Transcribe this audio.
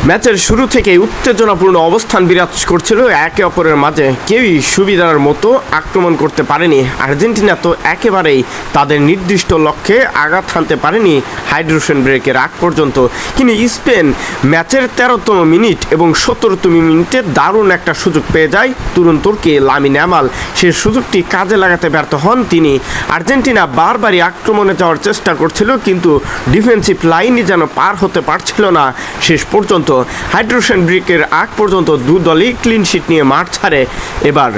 ম্যাচের শুরু থেকেই উত্তেজনাপূর্ণ অবস্থান বিরাজ করছিল একে অপরের মাঝে। কেউই সুবিধার মতো আক্রমণ করতে পারেনি। আর্জেন্টিনা তো একেবারেই তাদের নির্দিষ্ট লক্ষ্যে আঘাত হানতে পারেনি হাইড্রেশন ব্রেকের আগ পর্যন্ত। কিন্তু স্পেন ম্যাচের 13তম মিনিট এবং 17তম মিনিটে দারুণ একটা সুযোগ পেয়ে যায় তরুণ তুর্কি লামিন ইয়ামাল। সেই সুযোগটি কাজে লাগাতে ব্যর্থ হন তিনি। আর্জেন্টিনা বারবারই আক্রমণে যাওয়ার চেষ্টা করছিল, কিন্তু ডিফেন্সিভ লাইনই যেন পার হতে পারছিল না শেষ পর্যন্ত। হাইড্রেশন ব্রেকের আগ পর্যন্ত দু দলই ক্লিন শিট নিয়ে মাঠ ছাড়ে। এবার